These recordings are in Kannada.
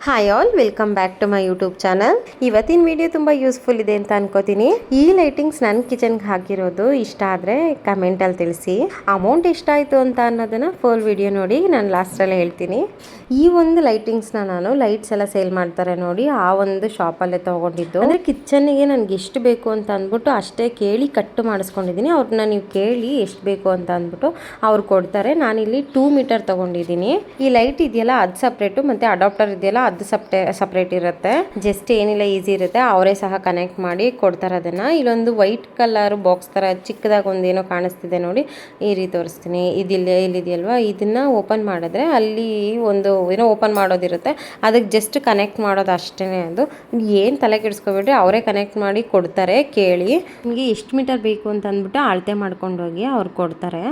Hi all, welcome back to my YouTube channel. ಇವತ್ತಿನ ವಿಡಿಯೋ ತುಂಬ ಯೂಸ್ಫುಲ್ ಇದೆ ಅಂತ ಅನ್ಕೋತೀನಿ. ಈ ಲೈಟಿಂಗ್ಸ್ ನನ್ನ ಕಿಚನ್ಗೆ ಹಾಕಿರೋದು ಇಷ್ಟ ಆದರೆ ಕಮೆಂಟಲ್ಲಿ ತಿಳಿಸಿ. ಅಮೌಂಟ್ ಎಷ್ಟಾಯಿತು ಅಂತ ಅನ್ನೋದನ್ನು ಫುಲ್ ವಿಡಿಯೋ ನೋಡಿ, ನಾನು ಲಾಸ್ಟಲ್ಲಿ ಹೇಳ್ತೀನಿ. ಈ ಒಂದು ಲೈಟಿಂಗ್ಸ್ನ ನಾನು ಲೈಟ್ಸ್ ಎಲ್ಲ ಸೇಲ್ ಮಾಡ್ತಾರೆ ನೋಡಿ, ಆ ಒಂದು ಶಾಪಲ್ಲೇ ತೊಗೊಂಡಿದ್ದು. ಅಂದರೆ ಕಿಚನ್ನಿಗೆ ನನಗೆ ಎಷ್ಟು ಬೇಕು ಅಂತ ಅಂದ್ಬಿಟ್ಟು ಅಷ್ಟೇ ಕೇಳಿ ಕಟ್ಟು ಮಾಡಿಸ್ಕೊಂಡಿದ್ದೀನಿ. ಅವ್ರನ್ನ ನೀವು ಕೇಳಿ ಎಷ್ಟು ಬೇಕು ಅಂತ ಅಂದ್ಬಿಟ್ಟು ಅವ್ರು ಕೊಡ್ತಾರೆ. ನಾನಿಲ್ಲಿ 2 ಮೀಟರ್ ತೊಗೊಂಡಿದ್ದೀನಿ. ಈ ಲೈಟ್ ಇದೆಯಲ್ಲ ಅದು ಸಪ್ರೇಟು, ಮತ್ತು ಅಡಾಪ್ಟರ್ ಇದೆಯಲ್ಲ ಅದು ಸಪ್ರೇಟ್ ಇರುತ್ತೆ. ಜಸ್ಟ್ ಏನಿಲ್ಲ, ಈಸಿ ಇರುತ್ತೆ. ಅವರೇ ಸಹ ಕನೆಕ್ಟ್ ಮಾಡಿ ಕೊಡ್ತಾರೆ ಅದನ್ನು. ಇಲ್ಲೊಂದು ವೈಟ್ ಕಲರ್ ಬಾಕ್ಸ್ ಥರ ಚಿಕ್ಕದಾಗಿ ಒಂದೇನೋ ಕಾಣಿಸ್ತಿದೆ ನೋಡಿ, ಈ ರೀತಿ ತೋರಿಸ್ತೀನಿ. ಇಲ್ಲಿದೆಯಲ್ವಾ, ಇದನ್ನು ಓಪನ್ ಮಾಡಿದ್ರೆ ಅಲ್ಲಿ ಒಂದು ಏನೋ ಓಪನ್ ಮಾಡೋದಿರುತ್ತೆ, ಅದಕ್ಕೆ ಜಸ್ಟ್ ಕನೆಕ್ಟ್ ಮಾಡೋದು ಅಷ್ಟೇ. ಅದು ಏನು ತಲೆ ಕೆಡಿಸ್ಕೊಬೇಡ್ರಿ, ಅವರೇ ಕನೆಕ್ಟ್ ಮಾಡಿ ಕೊಡ್ತಾರೆ. ಕೇಳಿ ನಿಮಗೆ ಎಷ್ಟು ಮೀಟರ್ ಬೇಕು ಅಂತ ಅಂದ್ಬಿಟ್ಟು ಅಳತೆ ಮಾಡ್ಕೊಂಡೋಗಿ ಅವ್ರು ಕೊಡ್ತಾರೆ.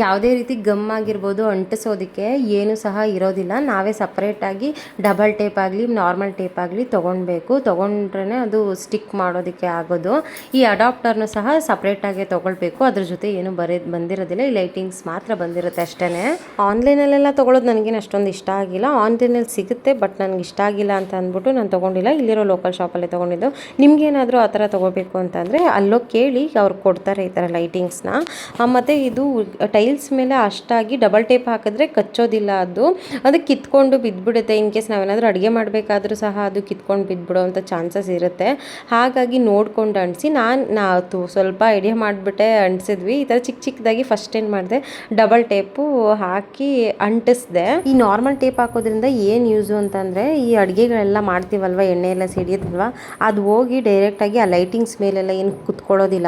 ಯಾವುದೇ ರೀತಿ ಗಮ್ ಆಗಿರ್ಬೋದು ಅಂಟಿಸೋದಕ್ಕೆ ಏನು ಸಹ ಇರೋದಿಲ್ಲ. ನಾವೇ ಸಪ್ರೇಟಾಗಿ ಡಬಲ್ ಟೇಪ್ ಆಗಲಿ ನಾರ್ಮಲ್ ಟೇಪ್ ಆಗಲಿ ತೊಗೊಂಡ್ರೆ ಅದು ಸ್ಟಿಕ್ ಮಾಡೋದಕ್ಕೆ ಆಗೋದು. ಈ ಅಡಾಪ್ಟರ್ನು ಸಹ ಸಪ್ರೇಟಾಗಿ ತೊಗೊಳ್ಬೇಕು. ಅದ್ರ ಜೊತೆ ಏನು ಬಂದಿರೋದಿಲ್ಲ, ಈ ಲೈಟಿಂಗ್ಸ್ ಮಾತ್ರ ಬಂದಿರುತ್ತೆ ಅಷ್ಟೇ. ಆನ್ಲೈನಲ್ಲೆಲ್ಲ ತೊಗೊಳೋದು ನನಗೇನು ಅಷ್ಟೊಂದು ಇಷ್ಟ ಆಗಿಲ್ಲ. ಆನ್ಲೈನಲ್ಲಿ ಸಿಗುತ್ತೆ, ಬಟ್ ನನಗೆ ಇಷ್ಟ ಆಗಿಲ್ಲ ಅಂತ ಅಂದ್ಬಿಟ್ಟು ನಾನು ತೊಗೊಂಡಿಲ್ಲ. ಇಲ್ಲಿರೋ ಲೋಕಲ್ ಶಾಪಲ್ಲೇ ತೊಗೊಂಡಿದ್ದು. ನಿಮಗೇನಾದರೂ ಆ ಥರ ತೊಗೋಬೇಕು ಅಂತಂದರೆ ಅಲ್ಲೋಗಿ ಕೇಳಿ, ಅವ್ರು ಕೊಡ್ತಾರೆ ಈ ಥರ ಲೈಟಿಂಗ್ಸ್ನ. ಮತ್ತು ಇದು ಟೈಲ್ಸ್ ಮೇಲೆ ಅಷ್ಟಾಗಿ ಡಬಲ್ ಟೇಪ್ ಹಾಕಿದ್ರೆ ಕಚ್ಚೋದಿಲ್ಲ. ಅದು ಕಿತ್ಕೊಂಡು ಬಿದ್ದುಬಿಡುತ್ತೆ. ಇನ್ ಕೇಸ್ ನಾವೇನಾದರೂ ಅಡುಗೆ ಮಾಡಬೇಕಾದ್ರೂ ಸಹ ಅದು ಕಿತ್ಕೊಂಡು ಬಿದ್ದುಬಿಡೋವಂಥ ಚಾನ್ಸಸ್ ಇರುತ್ತೆ. ಹಾಗಾಗಿ ನೋಡ್ಕೊಂಡು ಅಂಟಿಸಿ. ನಾವು ಸ್ವಲ್ಪ ಐಡಿಯಾ ಮಾಡಿಬಿಟ್ಟೆ ಅಂಟಿಸಿದ್ವಿ. ಈ ಥರ ಚಿಕ್ಕದಾಗಿ ಫಸ್ಟ್ ಏನು ಮಾಡಿದೆ, ಡಬಲ್ ಟೇಪು ಹಾಕಿ ಅಂಟಿಸಿದೆ. ಈ ನಾರ್ಮಲ್ ಟೇಪ್ ಹಾಕೋದ್ರಿಂದ ಏನು ಯೂಸು ಅಂತಂದರೆ, ಈ ಅಡುಗೆಗಳೆಲ್ಲ ಮಾಡ್ತೀವಲ್ವ, ಎಣ್ಣೆ ಎಲ್ಲ ಸಿಡಿಯುತ್ತಲ್ವ, ಅದು ಹೋಗಿ ಡೈರೆಕ್ಟಾಗಿ ಆ ಲೈಟಿಂಗ್ಸ್ ಮೇಲೆಲ್ಲ ಏನು ಕುತ್ಕೊಳ್ಳೋದಿಲ್ಲ.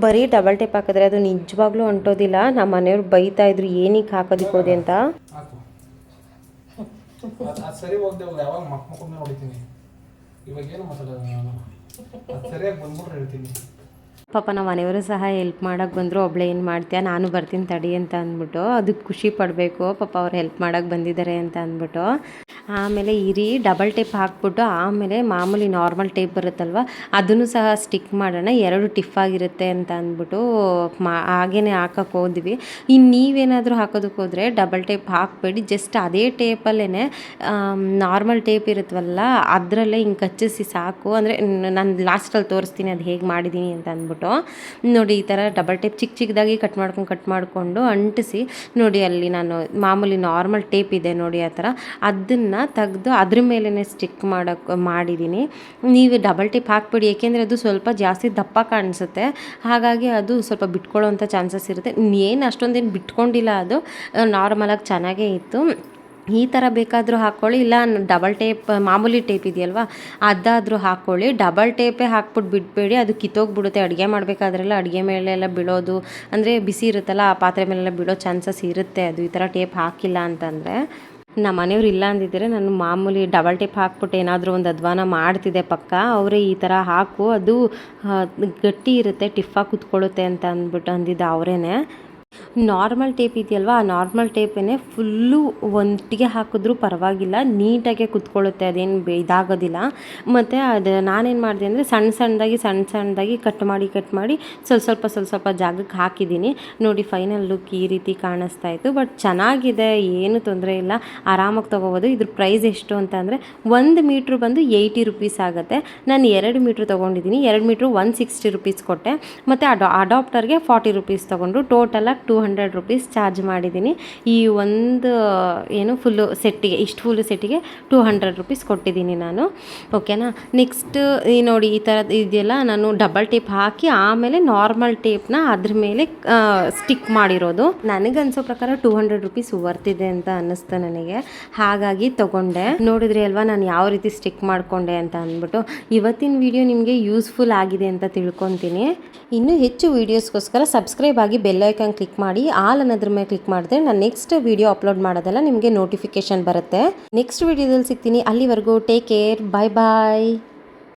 ಬರೀ ಡಬಲ್ ಟೇಪ್ ಹಾಕಿದ್ರೆ ಅದು ನಿಜವಾಗ್ಲೂ ಅಂಟೋದಿಲ್ಲ. ನಮ್ಮ ಮನೆಯವ್ರು ಬೈತಾ ಇದ್ರು, ಏನಕ್ಕೆ ಹಾಕೋದಕ್ಕೆ ಹೋದೆ ಅಂತ. ಸರಿ ಹೋಗ್ದೆ ಯಾವಾಗ ಮಕ್ಕಳು ಹೊಡಿತೀನಿ. ಇವಾಗ ಏನು ಮಾತಾಡೋದು ನಾನು, ಸರಿಯಾಗಿ ಬಂದ್ಬಿಟ್ರೆ ಹೇಳ್ತೀನಿ. ಪಾಪ ನಮ್ಮ ಮನೆಯವರು ಸಹ ಹೆಲ್ಪ್ ಮಾಡೋಕ್ಕೆ ಬಂದರು. ಒಬ್ಬಳೇ ಏನು ಮಾಡ್ತೀಯ, ನಾನು ಬರ್ತೀನಿ ತಡಿ ಅಂತ ಅಂದ್ಬಿಟ್ಟು. ಅದಕ್ಕೆ ಖುಷಿ ಪಡಬೇಕು, ಪಾಪ ಅವ್ರು ಹೆಲ್ಪ್ ಮಾಡೋಕ್ಕೆ ಬಂದಿದ್ದಾರೆ ಅಂತ ಅಂದ್ಬಿಟ್ಟು. ಆಮೇಲೆ ಇರಿ ಡಬಲ್ ಟೇಪ್ ಹಾಕ್ಬಿಟ್ಟು ಆಮೇಲೆ ಮಾಮೂಲಿ ನಾರ್ಮಲ್ ಟೇಪ್ ಬರುತ್ತಲ್ವ, ಅದನ್ನು ಸಹ ಸ್ಟಿಕ್ ಮಾಡೋಣ. 2 ಟಿಫ್ ಆಗಿರುತ್ತೆ ಅಂತ ಅಂದ್ಬಿಟ್ಟು ಹಾಗೇ ಹಾಕೋಕ್ಕೆ ಹೋದ್ವಿ. ಇನ್ನು ನೀವೇನಾದರೂ ಹಾಕೋದಕ್ಕೆ ಹೋದರೆ ಡಬಲ್ ಟೇಪ್ ಹಾಕಬೇಡಿ. ಜಸ್ಟ್ ಅದೇ ಟೇಪಲ್ಲೇ ನಾರ್ಮಲ್ ಟೇಪ್ ಇರುತ್ತವಲ್ಲ, ಅದರಲ್ಲೇ ಹಿಂಗೆ ಕಚ್ಚಿಸಿ ಸಾಕು. ಅಂದರೆ ನಾನು ಲಾಸ್ಟಲ್ಲಿ ತೋರಿಸ್ತೀನಿ ಅದು ಹೇಗೆ ಮಾಡಿದ್ದೀನಿ ಅಂತ ಅಂದ್ಬಿಟ್ಟು. ನೋಡಿ, ಈ ಥರ ಡಬಲ್ ಟೇಪ್ ಚಿಕ್ಕದಾಗಿ ಕಟ್ ಮಾಡಿಕೊಂಡು ಅಂಟಿಸಿ ನೋಡಿ. ಅಲ್ಲಿ ನಾನು ಮಾಮೂಲಿ ನಾರ್ಮಲ್ ಟೇಪ್ ಇದೆ ನೋಡಿ, ಆ ಥರ ಅದನ್ನು ತೆಗೆದು ಅದ್ರ ಮೇಲೇ ಸ್ಟಿಕ್ ಮಾಡಿದ್ದೀನಿ. ನೀವು ಡಬಲ್ ಟೇಪ್ ಹಾಕ್ಬಿಡಿ, ಏಕೆಂದರೆ ಅದು ಸ್ವಲ್ಪ ಜಾಸ್ತಿ ದಪ್ಪ ಕಾಣಿಸುತ್ತೆ. ಹಾಗಾಗಿ ಅದು ಸ್ವಲ್ಪ ಬಿಟ್ಕೊಳ್ಳೋವಂಥ ಚಾನ್ಸಸ್ ಇರುತ್ತೆ. ಏನು ಅಷ್ಟೊಂದೇನು ಬಿಟ್ಕೊಂಡಿಲ್ಲ, ಅದು ನಾರ್ಮಲಾಗಿ ಚೆನ್ನಾಗೇ ಇತ್ತು. ಈ ಥರ ಬೇಕಾದರೂ ಹಾಕ್ಕೊಳ್ಳಿ, ಇಲ್ಲ ಡಬಲ್ ಟೇಪ್ ಮಾಮೂಲಿ ಟೇಪ್ ಇದೆಯಲ್ವ ಅದಾದರೂ ಹಾಕ್ಕೊಳ್ಳಿ. ಡಬಲ್ ಟೇಪೇ ಹಾಕ್ಬಿಟ್ಟು ಬಿಡಬೇಡಿ, ಅದು ಕಿತ್ತೋಗ್ಬಿಡುತ್ತೆ. ಅಡುಗೆ ಮಾಡಬೇಕಾದ್ರೆಲ್ಲ ಅಡುಗೆ ಮೇಲೆಲ್ಲ ಬೀಳೋದು, ಅಂದರೆ ಬಿಸಿ ಇರುತ್ತಲ್ಲ, ಆ ಪಾತ್ರೆ ಮೇಲೆಲ್ಲ ಬೀಳೋ ಚಾನ್ಸಸ್ ಇರುತ್ತೆ ಅದು ಈ ಥರ ಟೇಪ್ ಹಾಕಿಲ್ಲ ಅಂತಂದರೆ. ನಮ್ಮ ಮನೆಯವ್ರು ಇಲ್ಲ ಅಂದಿದ್ದರೆ ನಾನು ಮಾಮೂಲಿ ಡಬಲ್ ಟೇಪ್ ಹಾಕ್ಬಿಟ್ಟು ಏನಾದರೂ ಒಂದು ಅಧ್ವಾನ ಮಾಡ್ತಿದ್ದೆ ಪಕ್ಕ. ಅವರೇ ಈ ಥರ ಹಾಕು, ಅದು ಗಟ್ಟಿ ಇರುತ್ತೆ, ಟಿಫಾಗಿ ಕುತ್ಕೊಳ್ಳುತ್ತೆ ಅಂತ ಅಂದ್ಬಿಟ್ಟು ಅಂದಿದ್ದು ಅವರೇ. ನಾರ್ಮಲ್ ಟೇಪ್ ಇದೆಯಲ್ವ, ಆ ನಾರ್ಮಲ್ ಟೇಪೇ ಫುಲ್ಲು ಒಂಟಿಗೆ ಹಾಕಿದ್ರೂ ಪರವಾಗಿಲ್ಲ, ನೀಟಾಗೆ ಕುತ್ಕೊಳ್ಳುತ್ತೆ, ಅದೇನು ಇದಾಗೋದಿಲ್ಲ. ಮತ್ತು ಅದು ನಾನೇನು ಮಾಡಿದೆ ಅಂದರೆ ಸಣ್ಣದಾಗಿ ಕಟ್ ಮಾಡಿ ಸ್ವಲ್ಪ ಜಾಗಕ್ಕೆ ಹಾಕಿದ್ದೀನಿ ನೋಡಿ. ಫೈನಲ್ ಲುಕ್ ಈ ರೀತಿ ಕಾಣಿಸ್ತಾ ಇತ್ತು. ಬಟ್ ಚೆನ್ನಾಗಿದೆ, ಏನು ತೊಂದರೆ ಇಲ್ಲ, ಆರಾಮಾಗಿ ತೊಗೋಬೋದು. ಇದ್ರ ಪ್ರೈಸ್ ಎಷ್ಟು ಅಂತ ಅಂದರೆ 1 ಮೀಟ್ರ್ ಬಂದು 80 ರುಪೀಸ್ ಆಗುತ್ತೆ. ನಾನು 2 ಮೀಟ್ರ್ ತೊಗೊಂಡಿದ್ದೀನಿ. 2 ಮೀಟ್ರ್ 160 ರುಪೀಸ್ ಕೊಟ್ಟೆ. ಮತ್ತು ಅಡಾಪ್ಟರ್ಗೆ 40 ರುಪೀಸ್ ತೊಗೊಂಡು ಟೋಟಲಾಗಿ 200 ರುಪೀಸ್ ಚಾರ್ಜ್ ಮಾಡಿದ್ದೀನಿ. ಈ ಒಂದು ಫುಲ್ಲು ಸೆಟ್ಟಿಗೆ, ಇಷ್ಟು ಫುಲ್ಲು ಸೆಟ್ಟಿಗೆ 200 ರುಪೀಸ್ ಕೊಟ್ಟಿದ್ದೀನಿ ನಾನು. ಓಕೆನಾ. ನೆಕ್ಸ್ಟ್ ನೋಡಿ, ಈ ಥರದ್ದು ಇದೆಯಲ್ಲ, ನಾನು ಡಬಲ್ ಟೇಪ್ ಹಾಕಿ ಆಮೇಲೆ ನಾರ್ಮಲ್ ಟೇಪ್ನ ಅದ್ರ ಮೇಲೆ ಸ್ಟಿಕ್ ಮಾಡಿರೋದು. ನನಗನ್ಸೋ ಪ್ರಕಾರ 200 ರುಪೀಸ್ ವರ್ತಿದೆ ಅಂತ ಅನ್ನಿಸ್ತು ನನಗೆ, ಹಾಗಾಗಿ ತೊಗೊಂಡೆ. ನೋಡಿದ್ರಿ ಅಲ್ವಾ ನಾನು ಯಾವ ರೀತಿ ಸ್ಟಿಕ್ ಮಾಡಿಕೊಂಡೆ ಅಂತ ಅಂದ್ಬಿಟ್ಟು. ಇವತ್ತಿನ ವಿಡಿಯೋ ನಿಮಗೆ ಯೂಸ್ಫುಲ್ ಆಗಿದೆ ಅಂತ ತಿಳ್ಕೊತೀನಿ. ಇನ್ನೂ ಹೆಚ್ಚು ವೀಡಿಯೋಸ್ಗೋಸ್ಕರ ಸಬ್ಸ್ಕ್ರೈಬ್ ಆಗಿ ಬೆಲ್ ಐಕಾನ್ ಕ್ಲಿಕ್ ಮಾಡಿ, ಆಲ್ ಅನ್ನೋದ್ರ ಮೇಲೆ ಕ್ಲಿಕ್ ಮಾಡಿದ್ರೆ ನಾನು ನೆಕ್ಸ್ಟ್ ವಿಡಿಯೋ ಅಪ್ಲೋಡ್ ಮಾಡೋದೆಲ್ಲ ನಿಮಗೆ ನೋಟಿಫಿಕೇಶನ್ ಬರುತ್ತೆ. ನೆಕ್ಸ್ಟ್ ವಿಡಿಯೋದಲ್ಲಿ ಸಿಗ್ತೀನಿ. ಅಲ್ಲಿವರೆಗೂ ಟೇಕ್ ಕೇರ್, ಬಾಯ್ ಬಾಯ್.